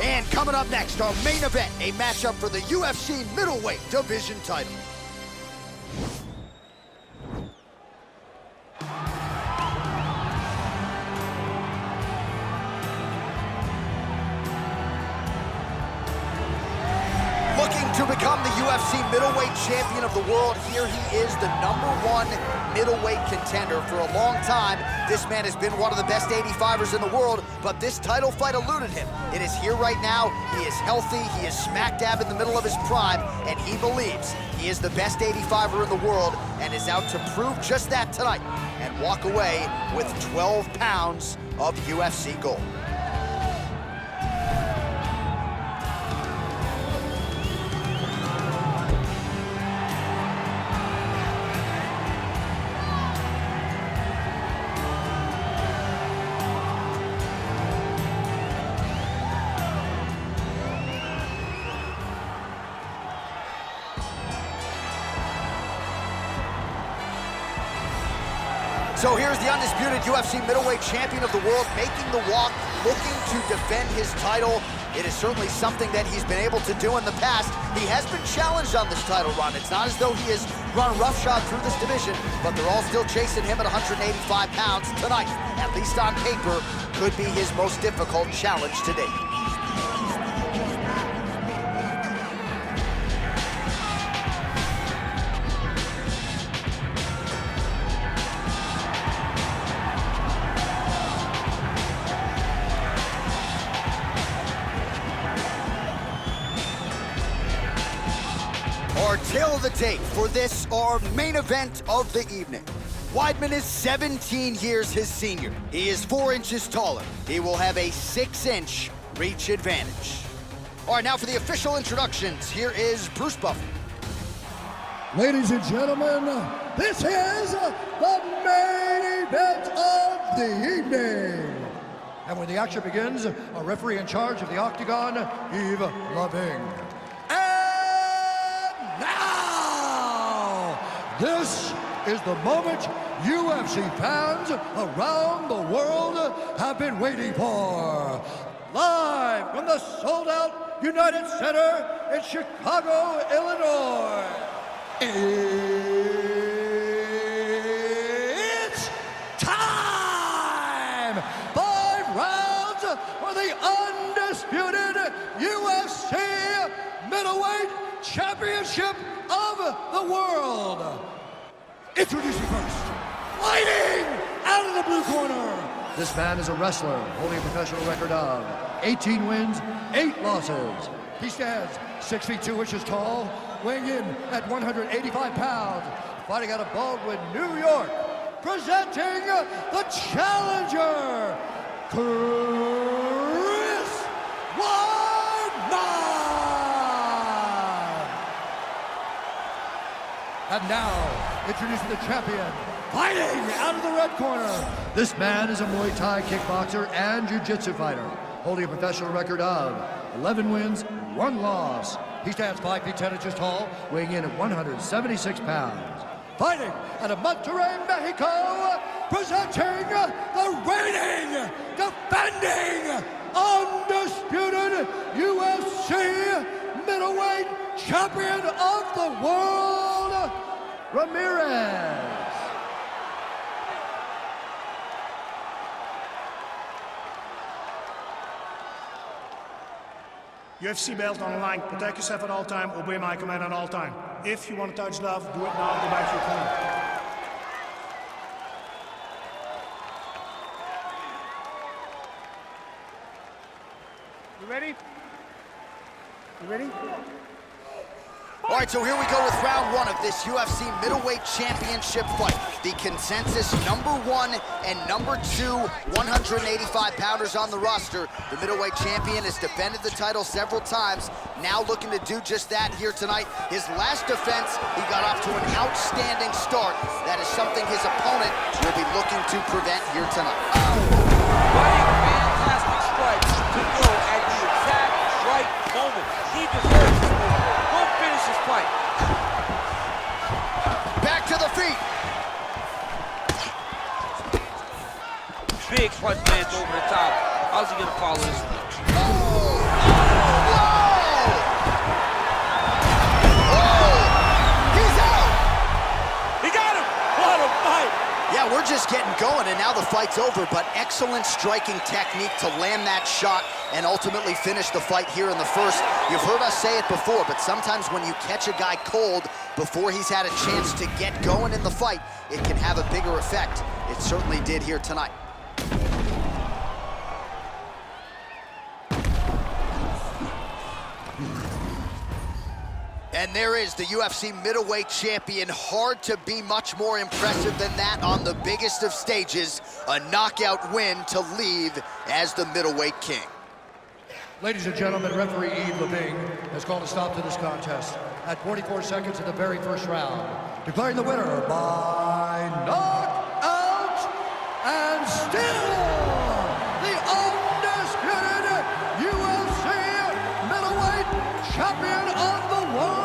And coming up next, our main event, a matchup for the UFC middleweight division title. Looking to become the UFC middleweight champion of the world, here he is, the #1 middleweight contender. For a long time, this man has been one of the best 85ers in the world, but this title fight eluded him. It is here right now. He is healthy, he is smack dab in the middle of his prime, and he believes he is the best 85er in the world and is out to prove just that tonight and walk away with 12 pounds of UFC gold. So here's the undisputed UFC middleweight champion of the world making the walk, looking to defend his title. It is certainly something that he's been able to do in the past. He has been challenged on this title run. It's not as though he has run roughshod through this division, but they're all still chasing him at 185 pounds tonight. At least on paper, could be his most difficult challenge to date. Our tale of the tape for this, our main event of the evening. Weidman is 17 years his senior. He is 4 inches taller. He will have a 6-inch reach advantage. All right, now for the official introductions, here is Bruce Buffer. Ladies and gentlemen, this is the main event of the evening. And when the action begins, a referee in charge of the Octagon, Yves Loving. Now, this is the moment UFC fans around the world have been waiting for. Live from the sold-out United Center in Chicago, Illinois. It's time! 5 rounds for the undisputed UFC middleweight championship of the world. Introducing first, fighting out of the blue corner. This man is a wrestler holding a professional record of 18 wins, 8 losses. He stands 6 feet 2 inches tall, weighing in at 185 pounds, fighting out of Baldwin, New York. Presenting the challenger, Chris Weidman. And now, introducing the champion, fighting out of the red corner. This man is a Muay Thai kickboxer and jiu-jitsu fighter, holding a professional record of 11 wins, 1 loss. He stands 5 feet 10 inches tall, weighing in at 176 pounds. Fighting out of Monterrey, Mexico, presenting the reigning, defending, undisputed UFC middleweight champion of the world, Ramirez. UFC belt on the line. Protect yourself at all time. Obey my command at all time. If you want to touch love, do it now. Go back to your corner. You ready? You ready? All right, so here we go with round 1 of this UFC middleweight championship fight. The consensus #1 and #2 185-pounders on the roster. The middleweight champion has defended the title several times, now looking to do just that here tonight. His last defense, he got off to an outstanding start. That is something his opponent will be looking to prevent here tonight. Fighting fantastic strikes to go at the exact right moment. He deserves it. We'll finish this fight. Back to the feet. big front lands over the top. How's he gonna follow this one? Yeah, we're just getting going, and now the fight's over, but excellent striking technique to land that shot and ultimately finish the fight here in the first. You've heard us say it before, but sometimes when you catch a guy cold before he's had a chance to get going in the fight, it can have a bigger effect. It certainly did here tonight. And there is the UFC middleweight champion. Hard to be much more impressive than that on the biggest of stages. A knockout win to leave as the middleweight king. Ladies and gentlemen, referee Yves Levine has called a stop to this contest at 44 seconds of the very first round, declaring the winner by knockout and still the undisputed UFC middleweight champion of the world,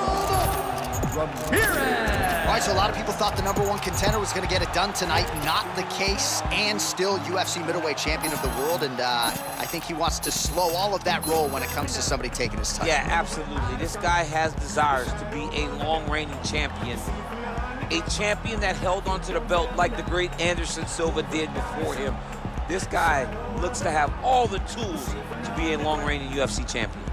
Ramirez. All right, so a lot of people thought the #1 contender was going to get it done tonight. Not the case, and still UFC middleweight champion of the world, and I think he wants to slow all of that roll when it comes to somebody taking his title. Yeah, absolutely. This guy has desires to be a long-reigning champion. A champion that held onto the belt like the great Anderson Silva did before him. This guy looks to have all the tools to be a long-reigning UFC champion.